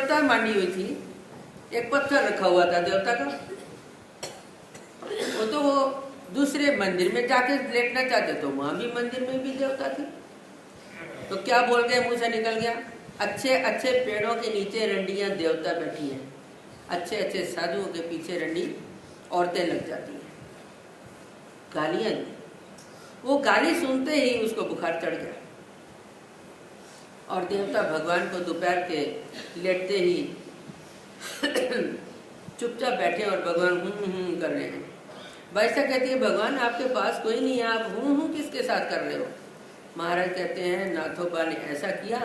देवता मांडी हुई थी, एक पत्थर रखा हुआ था देवता का। वो तो वो दूसरे मंदिर में जाके लेटना चाहते, तो वहां भी मंदिर में भी देवता थे। तो क्या बोल गए, मुंह से निकल गया, अच्छे अच्छे पेड़ों के नीचे रंडियां देवता बैठी हैं, अच्छे अच्छे साधुओं के पीछे रंडी औरतें लग जाती हैं। गालियां दी। वो गाली सुनते ही उसको बुखार चढ़ गया और देवता भगवान को दोपहर के लेटते ही चुपचाप बैठे और भगवान कर रहे हैं। वैसा कहती है, भगवान आपके पास कोई नहीं है, आप किसके साथ कर रहे हो? महाराज कहते हैं, नाथोबा ने ऐसा किया,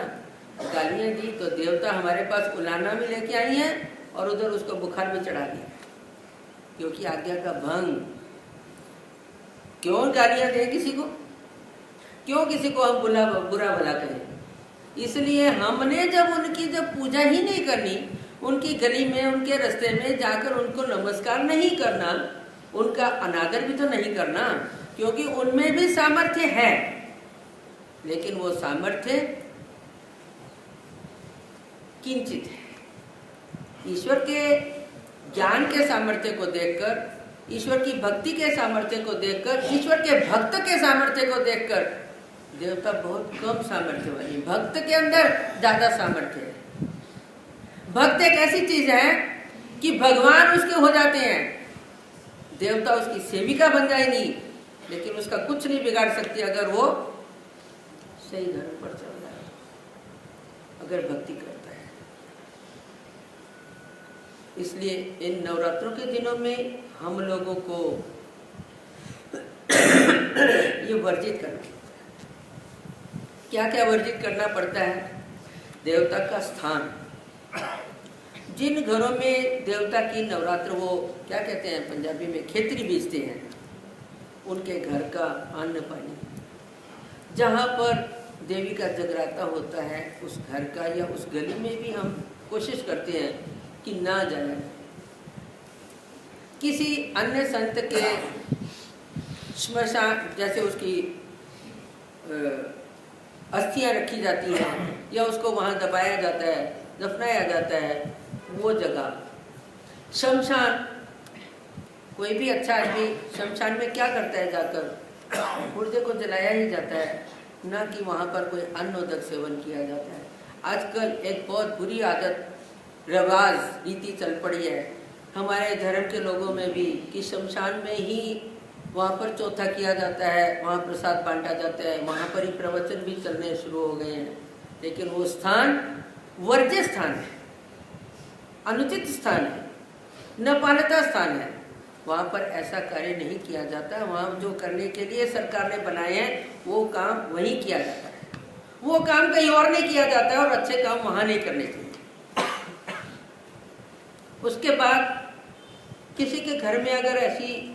गालियां दी तो देवता हमारे पास उलाना भी लेके आई है और उधर उसको बुखार भी चढ़ा दिया, क्योंकि आज्ञा का भंग। क्यों गालियां दें किसी को? क्यों किसी को हम बुरा भला कहें? इसलिए हमने जब पूजा ही नहीं करनी, उनकी गली में उनके रास्ते में जाकर उनको नमस्कार नहीं करना, उनका अनादर भी तो नहीं करना, क्योंकि उनमें भी सामर्थ्य है, लेकिन वो सामर्थ्य किंचित है। ईश्वर के ज्ञान के सामर्थ्य को देखकर, ईश्वर की भक्ति के सामर्थ्य को देखकर, ईश्वर के भक्त के सामर्थ्य को देखकर देवता बहुत कम सामर्थ्य वाली, भक्त के अंदर ज्यादा सामर्थ्य है। भक्त एक ऐसी चीज है कि भगवान उसके हो जाते हैं, देवता उसकी सेविका बन जाएगी, लेकिन उसका कुछ नहीं बिगाड़ सकती अगर वो सही धर्म पर चल रहा है, अगर भक्ति करता है। इसलिए इन नवरात्रों के दिनों में हम लोगों को ये वर्जित करना, क्या क्या वर्जित करना पड़ता है? देवता का स्थान। जिन घरों में देवता की नवरात्र, वो क्या कहते हैं पंजाबी में, खेतरी बेचते हैं, उनके घर का अन्न पानी, जहाँ पर देवी का जगराता होता है, उस घर का या उस गली में भी हम कोशिश करते हैं कि ना जाए। किसी अन्य संत के श्मशान, जैसे उसकी अस्थियां रखी जाती हैं या उसको वहाँ दबाया जाता है, दफनाया जाता है, वो जगह। शमशान, कोई भी अच्छा आदमी शमशान में क्या करता है, जाकर मुर्दे को जलाया ही जाता है, ना कि वहाँ पर कोई अन्नोदक सेवन किया जाता है। आजकल एक बहुत बुरी आदत, रिवाज, रीति चल पड़ी है हमारे धर्म के लोगों में भी कि शमशान में ही वहाँ पर चौथा किया जाता है, वहाँ प्रसाद बांटा जाता है, वहाँ पर ही प्रवचन भी चलने शुरू हो गए हैं। लेकिन वो स्थान वर्ज्य स्थान है, अनुचित स्थान है, नपालता स्थान है, वहाँ पर ऐसा कार्य नहीं किया जाता। वहाँ जो करने के लिए सरकार ने बनाए हैं वो काम वहीं किया जाता है, वो काम कहीं और नहीं किया जाता है, और अच्छे काम वहाँ नहीं करने चाहिए। उसके बाद किसी के घर में अगर ऐसी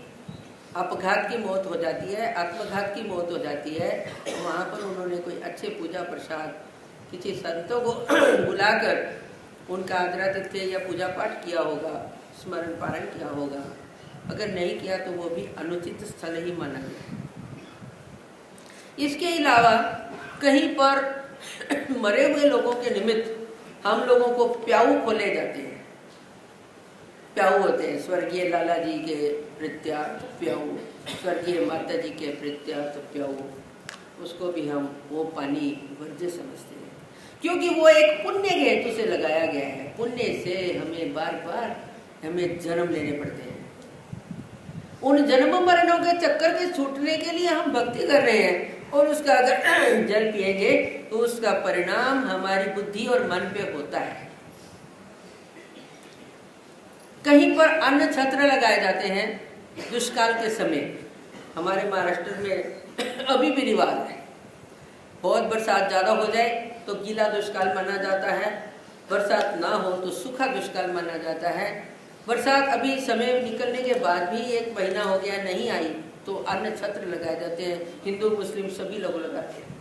अपघात की मौत हो जाती है, आत्मघात की मौत हो जाती है, तो वहाँ पर उन्होंने कोई अच्छे पूजा प्रसाद किसी संतों को बुलाकर उनका आदरातिथ्य या पूजा पाठ किया होगा, स्मरण पारण किया होगा। अगर नहीं किया तो वो भी अनुचित स्थल ही माना गया। इसके अलावा कहीं पर मरे हुए लोगों के निमित्त हम लोगों को प्याऊ खोले जाते हैं। प्याऊ होते हैं स्वर्गीय लाला जी के प्रीत्यार्थ प्याऊ, स्वर्गीय माता जी के प्रीत्यार्थ प्याऊ, उसको भी हम वो पानी वर्ज्य समझते हैं, क्योंकि वो एक पुण्य के हेतु से लगाया गया है। पुण्य से हमें बार बार हमें जन्म लेने पड़ते हैं। उन जन्म मरणों के चक्कर से छूटने के लिए हम भक्ति कर रहे हैं, और उसका अगर जल पिएंगे तो उसका परिणाम हमारी बुद्धि और मन पे होता है। कहीं पर अन्न छत्र लगाए जाते हैं दुष्काल के समय। हमारे महाराष्ट्र में अभी भी रिवाज है, बहुत बरसात ज़्यादा हो जाए तो गीला दुष्काल माना जाता है, बरसात ना हो तो सूखा दुष्काल माना जाता है। बरसात अभी समय निकलने के बाद भी 1 महीना हो गया नहीं आई तो अन्न छत्र लगाए जाते हैं, हिंदू मुस्लिम सभी लोग लगाते हैं।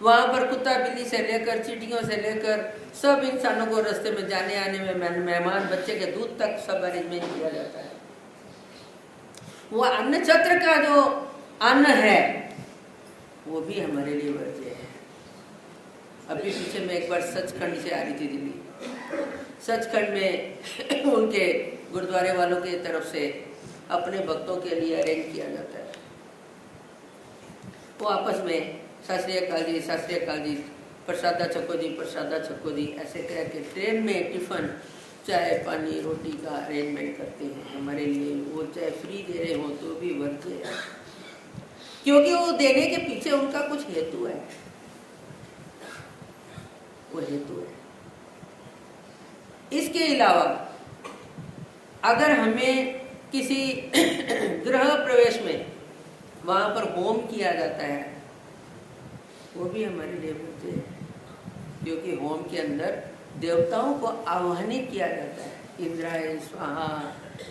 वहाँ पर कुत्ता बिल्ली से लेकर चींटियों से लेकर सब इंसानों को रास्ते में जाने आने में, मेहमान बच्चे के दूध तक सब अरेंजमेंट किया जाता है। वो अन्न छत्र का जो अन्न है वो भी हमारे लिए वर्ज्य है। अभी पीछे मैं एक बार सचखंड से आ रही थी दिल्ली, सचखंड में उनके गुरुद्वारे वालों की तरफ से अपने भक्तों के लिए अरेंज किया जाता है। वो आपस में सत श्री अकाल जी, प्रसादा छको जी, प्रसादा छको जी, ऐसे कह के ट्रेन में टिफिन, चाय पानी रोटी का अरेंजमेंट करते हैं हमारे लिए। वो चाहे फ्री दे रहे हो तो भी वर्थ है, क्योंकि वो देने के पीछे उनका कुछ हेतु है, वो हेतु है। इसके अलावा अगर हमें किसी गृह प्रवेश में वहां पर होम किया जाता है, वो भी हमारे लिए होते हैं, क्योंकि होम के अंदर देवताओं को आह्वानित किया जाता है। इंद्राय स्वाहा,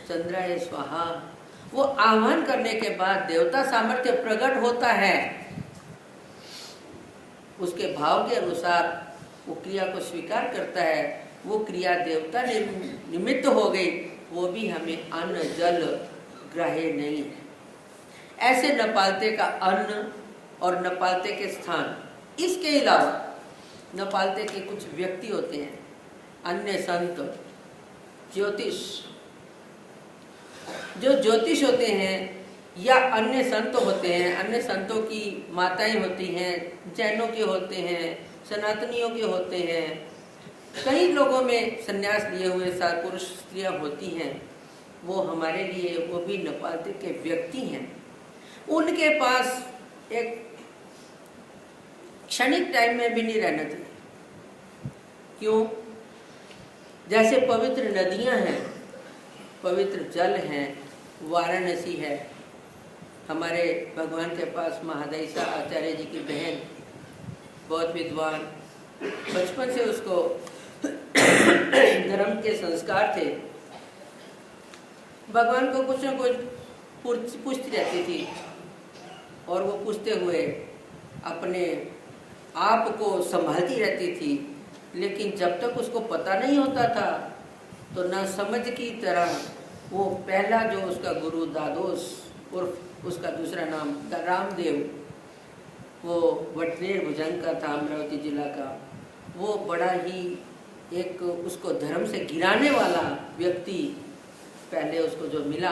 चंद्राय स्वाहा। वो आह्वान करने के बाद देवता सामर्थ्य प्रकट होता है, उसके भाव के अनुसार वो क्रिया को स्वीकार करता है। वो क्रिया देवता निमित्त हो गई, वो भी हमें अन्न जल ग्राह्य नहीं है। ऐसे नपालते का अन्न और नपालते के स्थान, इसके अलावा नपालते के कुछ व्यक्ति होते हैं, अन्य संत, ज्योतिष, जो ज्योतिष होते हैं या अन्य संत होते हैं। अन्य संतों की माताएं होती हैं, जैनों के होते हैं, सनातनियों के होते हैं, कई लोगों में संन्यास लिए हुए पुरुष स्त्रियां होती हैं। वो हमारे लिए, वो भी नपालते के व्यक्ति हैं। उनके पास एक क्षणिक टाइम में भी नहीं रहना चाहिए। क्यों? जैसे पवित्र नदियां हैं, पवित्र जल हैं, वाराणसी है, हमारे भगवान के पास महादयिसा आचार्य जी की बहन, बहुत विद्वान, बचपन से उसको धर्म के संस्कार थे। भगवान को कुछ न कुछ पूछती रहती थी, और वो पूछते हुए अपने आप को संभालती रहती थी। लेकिन जब तक उसको पता नहीं होता था, तो ना समझ की तरह वो पहला जो उसका गुरु दादोस, उर्फ उसका दूसरा नाम रामदेव, वो वटनेर भुजंग का था, अमरावती जिला का। वो बड़ा ही एक उसको धर्म से गिराने वाला व्यक्ति पहले उसको जो मिला,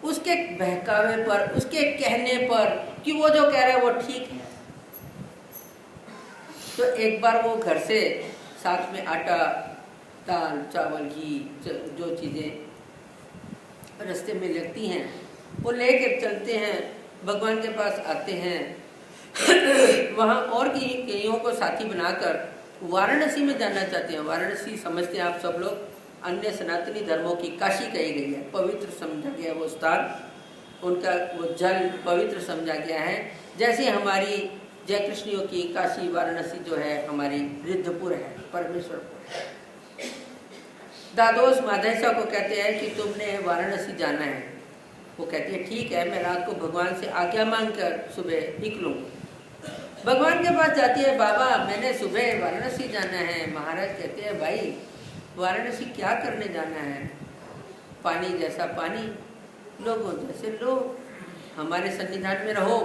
उसके बहकावे पर, उसके कहने पर कि वो जो कह रहा है वो ठीक है, तो एक बार वो घर से साथ में आटा, दाल, चावल, घी, जो चीज़ें रास्ते में लगती हैं, वो लेकर चलते हैं, भगवान के पास आते हैं। वहाँ और कईयों को साथी बनाकर वाराणसी में जाना चाहते हैं। वाराणसी समझते हैं आप सब लोग, अन्य सनातनी धर्मों की काशी कही गई है, पवित्र समझा गया वो स्थान, उनका वो जल पवित्र समझा गया है। जैसे हमारी जय कृष्णियों की काशी वाराणसी जो है हमारी रिद्धपुर है, परमेश्वरपुर है। दादोस माधयसा को कहते हैं कि तुमने वाराणसी जाना है। वो कहती है ठीक है, मैं रात को भगवान से आज्ञा मांगकर सुबह निकलूँ। भगवान के पास जाती है, बाबा मैंने सुबह वाराणसी जाना है। महाराज कहते हैं भाई वाराणसी क्या करने जाना है? पानी जैसा पानी, लोगों जैसे लोग, हमारे सन्निधान में रहो,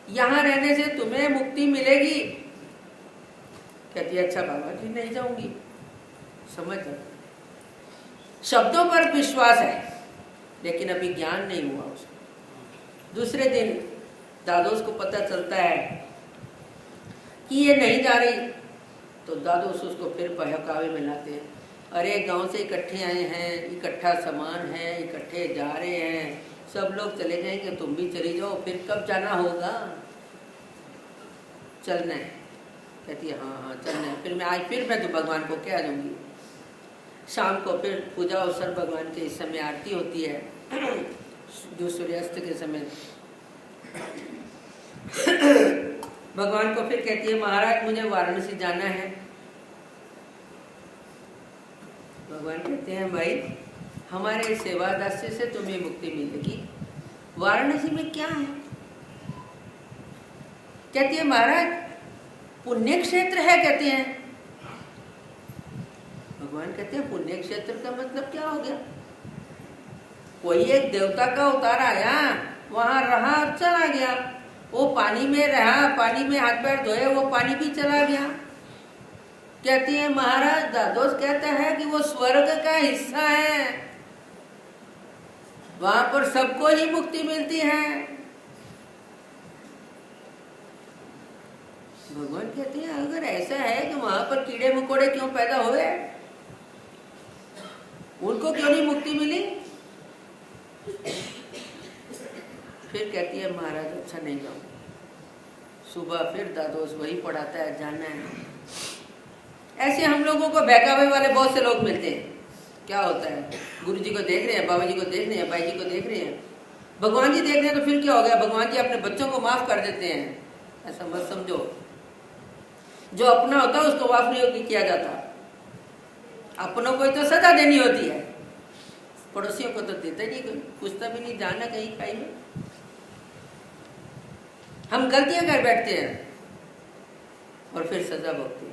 यहाँ रहने से तुम्हें मुक्ति मिलेगी। कहती है अच्छा बाबा जी नहीं जाऊंगी। समझ जाओ, शब्दों पर विश्वास है लेकिन अभी ज्ञान नहीं हुआ उसको। दूसरे दिन दादोस को पता चलता है कि ये नहीं जा रही, तो दादोस उसको फिर बहकावे में लाते हैं। अरे गांव से इकट्ठे आए हैं, इकट्ठा सामान है, इकट्ठे जा रहे हैं, सब लोग चले जाएंगे, तुम भी चली जाओ, फिर कब जाना होगा? चलना है। कहती है हाँ हाँ चलना है। फिर मैं आज फिर मैं तो भगवान को कह दूंगी। शाम को फिर पूजा अवसर, भगवान के इस समय आरती होती है, जो सूर्यास्त के समय। भगवान को फिर कहती है महाराज मुझे वाराणसी जाना है। भगवान कहते हैं भाई हमारे सेवा दास्य से तुम्हें मुक्ति मिलेगी, वाराणसी में क्या है? कहती है महाराज पुण्य क्षेत्र है। कहते हैं, भगवान कहते हैं पुण्य क्षेत्र का मतलब क्या हो गया? कोई एक देवता का अवतार आया, वहां रहा, चला गया, वो पानी में रहा, पानी में हाथ पैर धोए, वो पानी भी चला गया। कहती है महाराज दादोस कहता है कि वो स्वर्ग का हिस्सा है, वहां पर सबको ही मुक्ति मिलती है। भगवान कहते हैं अगर ऐसा है कि वहां पर कीड़े मकोड़े क्यों पैदा हुए, उनको क्यों नहीं मुक्ति मिली? फिर कहती है महाराज अच्छा नहीं जाऊं। सुबह फिर दादोस वही पढ़ाता है, जाना है। ऐसे हम लोगों को बहकावे वाले बहुत से लोग मिलते हैं। क्या होता है, गुरु जी को देख रहे हैं, बाबा जी को देख रहे हैं, भाई जी को देख रहे हैं, भगवान जी देख रहे हैं, तो फिर क्या हो गया, भगवान जी अपने बच्चों को माफ कर देते हैं। ऐसा मत समझो, जो अपना होता है उसको माफ नहीं किया जाता। अपनों को तो सजा देनी होती है, पड़ोसियों को तो देता ही नहीं, कोई पूछता भी नहीं, जाना कहीं खाई में। हम गलतियां कर बैठते हैं और फिर सजा भोगते हैं।